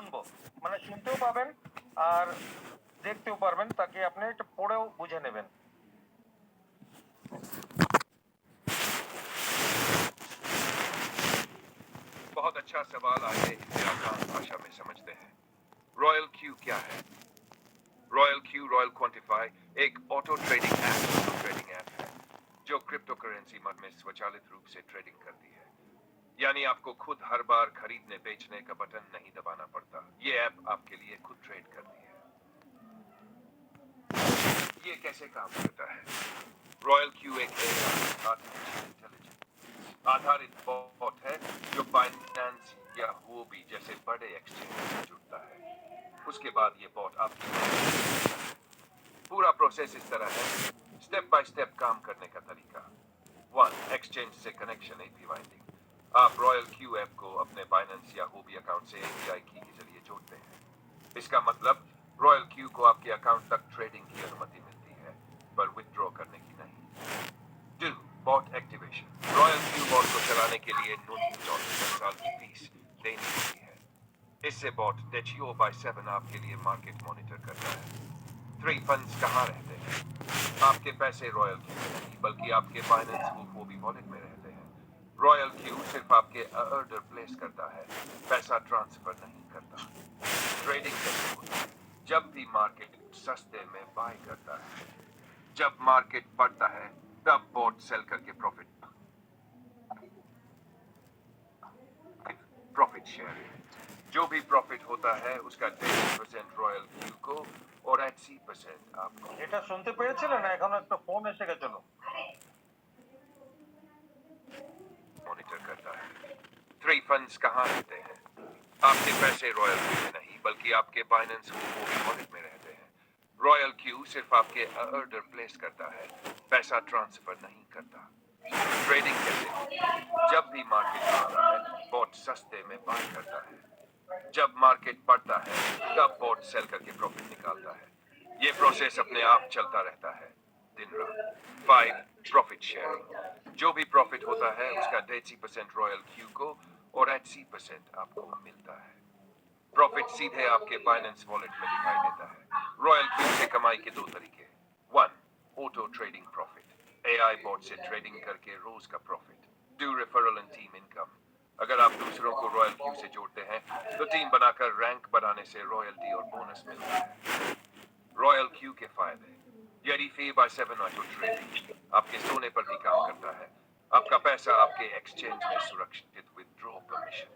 শুনবো, মানে শুনতেও পাবেন আর দেখতেও পারবেন, তাকে আপনি এটা পড়েও বুঝে নেবেন। बहुत अच्छा सवाल, आइए इसे आसान भाषा में समझते हैं। रॉयल क्यू क्या है? रॉयल क्यू, रॉयल क्वांटिफाई, एक ऑटो ट्रेडिंग ऐप है जो क्रिप्टो करेंसी में स्वचालित रूप से ट्रेडिंग करती है। यानी आपको खुद हर बार खरीदने बेचने का बटन नहीं दबाना पड़ता। ये ऐप आपके लिए खुद ट्रेड करती है। ये कैसे काम करता है? रॉयल क्यू एक आर्टिफिशियल इंटेलिजेंस आधारित बॉट है जो बाइनेंस या हुओबी जैसे बड़े एक्सचेंज से जुड़ता है। उसके बाद ये बॉट आपकी पूरा प्रोसेस इस तरह है, स्टेप बाय स्टेप काम करने का तरीका। 1. एक्सचेंज से कनेक्शन एपी बाइंडिंग। आप रॉयल क्यू ऐप को अपने बाइनेंस या हुओबी अकाउंट से एपीआई की के जरिए जोड़ते हैं। इसका मतलब रॉयल क्यू को आपके अकाउंट तक ट्रेडिंग की अनुमति मिलती है, पर विथड्रॉ करने की नहीं। 2. Bot activation. Royal Q bot को चलाने के लिए न्यूनतम 10 साल की फीस देनी होती है। इससे बॉट डेचियो बाय 7 आपके लिए मार्केट मॉनिटर करता है। 3. फंड्स कहाँ रहते हैं? आपके पैसे रॉयल क्यू में नहीं, बल्कि आपके बाइनेंस हुओबी वॉलेट में रहते हैं। रॉयल क्यू सिर्फ आपके ऑर्डर प्लेस करता है, पैसा ट्रांसफर नहीं करता। ट्रेडिंग कैसे होती है? जब भी मार्केट सस्ते में बाय करता है, जब मार्केट बढ़ता है, तब बॉट सेल करके प्रॉफिट शेयर, जो भी प्रॉफिट होता है उसका 30% रॉयल क्यू को और 80% आपको। এটা শুনতে পেরেছিলেন? এখন একটা ফোন এসে গেছিল। मॉनिटर करता है। 3. फंड्स कहाँ रहते हैं? आपके पैसे रॉयल क्यू में नहीं, बल्कि आपके बाइनेंस हुओबी वॉलेट में रहते हैं। रॉयल क्यू सिर्फ आपके ऑर्डर प्लेस करता है, पैसा ट्रांसफर नहीं करता। ट्रेडिंग कैसे होती है? जब भी मार्केट बढ़ता है, बॉट सस्ते में बाय करता है। जब मार्केट बढ़ता है, तब बॉट सेल करके प्रॉफिट निकालता है। ये प्रोसेस अपने आप चलता रहता है दिन रात। 5. Profit sharing. जो भी प्रॉफिट होता है उसका 80% रॉयल क्यू को और 80% आपको मिलता है। प्रॉफिट सीधे आपके बाइनेंस वॉलेट में दिखाई देता है। रॉयल क्यू से कमाई के 2 तरीके। 1. Auto trading profit. AI bot से ट्रेडिंग करके रोज का profit. 2. Referral and team income. अगर आप दूसरों को रॉयल क्यू से जोड़ते हैं तो टीम बनाकर रैंक बढ़ाने से रॉयल्टी और बोनस मिलता है। रॉयल क्यू के फायदे। यदि फी बाय 7 ऑटो ट्रेडिंग आपके सोने पर भी काम करता है। आपका पैसा आपके एक्सचेंज में सुरक्षित विथड्रॉ परमिशन।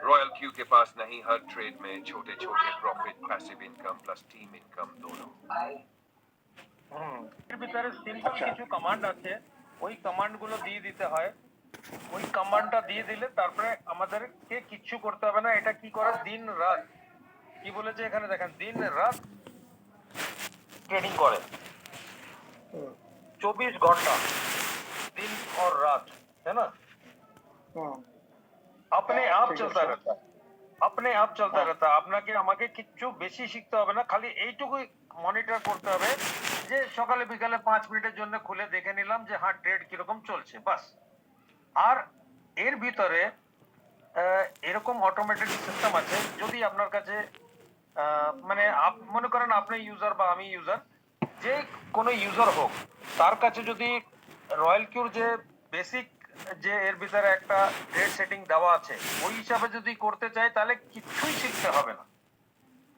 रॉयल क्यू के पास नहीं, हर ट्रेड में छोटे छोटे profit, passive income plus team income दोनों। এর ভিতরে সিম্পল কিছু কমান্ড আছে, ওই কমান্ডগুলো দিয়ে দিতে হয়। ওই কমান্ডটা দিয়ে দিলে তারপরে আমাদেরকে কিচ্ছু করতে হবে না। এটা কি করে দিন রাত, কি বলেছে এখানে দেখেন, দিন রাত ट्रेडिंग करे, 24 घंटा दिन और रात, है ना, अपने आप चलता रहता है, अपने आप चलता रहता है। আপনাকে আমাকে কিচ্ছু বেশি শিখতে হবে না, খালি এইটুকুই মনিটর করতে হবে যে সকালে বিকালে 5 মিনিটের জন্য খুলে দেখে নিলাম যে হ্যাঁ ট্রেড কিরকম চলছে, বাস। আর এর ভিতরে এরকম অটোমেটেড সিস্টেম আছে, যদি আপনার কাছে মানে মনে করেন আপনি ইউজার বা আমি ইউজার, যে কোনো ইউজার হোক, তার কাছে যদি রয়্যাল কিউর যে বেসিক যে এর ভিতরে একটা ট্রেড সেটিং দেওয়া আছে ওই হিসাবে যদি করতে চাই তাহলে কিছুই শিখতে হবে না,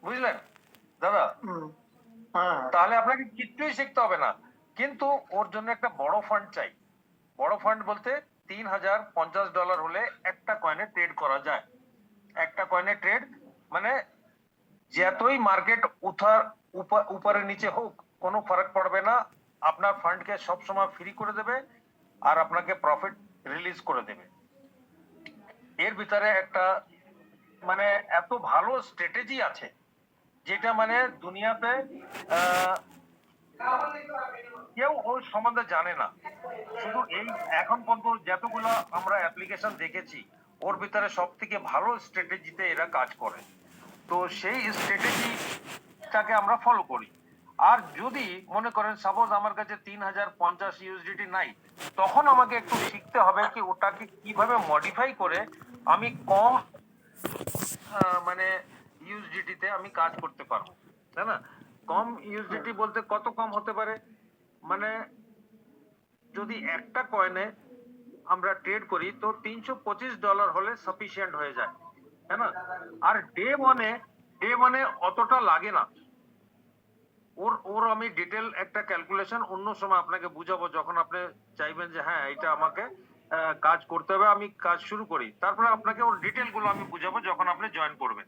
বুঝলেন দাদা? তাহলে আপনাকে কিছুই শিখতে হবে না, কিন্তু ওর জন্য একটা বড় ফান্ড চাই। বড় ফান্ড বলতে $3050 হলে একটা কয়েনে ট্রেড করা যায়। একটা কয়েনে ট্রেড মানে যতই মার্কেট উপরে নিচে হোক কোনো ফরক পড়বে না, আপনার ফান্ডকে সব সময় ফ্রি করে দেবে আর আপনাকে প্রফিট রিলিজ করে দেবে। এর ভিতরে একটা মানে এত ভালো স্ট্র্যাটেজি আছে যেটা মানে দুনিয়াতে কেউ ওর সম্বন্ধে জানে না। শুধু এই এখন পর্যন্ত যতগুলো আমরা অ্যাপ্লিকেশন দেখেছি ওর ভিতরে সব থেকে ভালো স্ট্র্যাটেজিতে এরা কাজ করে। তো সেই স্ট্র্যাটেজিটাকে আমরা ফলো করি। আর যদি মনে করেন সাপোজ আমার কাছে 3050 ইউএসডিটি নাই, তখন আমাকে একটু শিখতে হবে কি ওটাকে কিভাবে মডিফাই করে আমি কম মানে আমি কাজ করতে পারবো, তাই না? কম ইউএসডিটি বলতে কত কম হতে পারে, মানে যদি একটা কয়েনে আমরা ট্রেড করি তো $325 হলে সাফিসিয়েন্ট হয়ে যায়, তাই না? আর ডে ওয়ানে অতটা লাগে না। ওর ওর আমি ডিটেল একটা ক্যালকুলেশন অন্য সময় আপনাকে বুঝাবো, যখন আপনি চাইবেন যে হ্যাঁ এটা আমাকে কাজ করতে হবে, আমি কাজ শুরু করি, তারপরে আপনাকে ওর ডিটেল গুলো আমি বুঝাবো যখন আপনি জয়েন করবেন।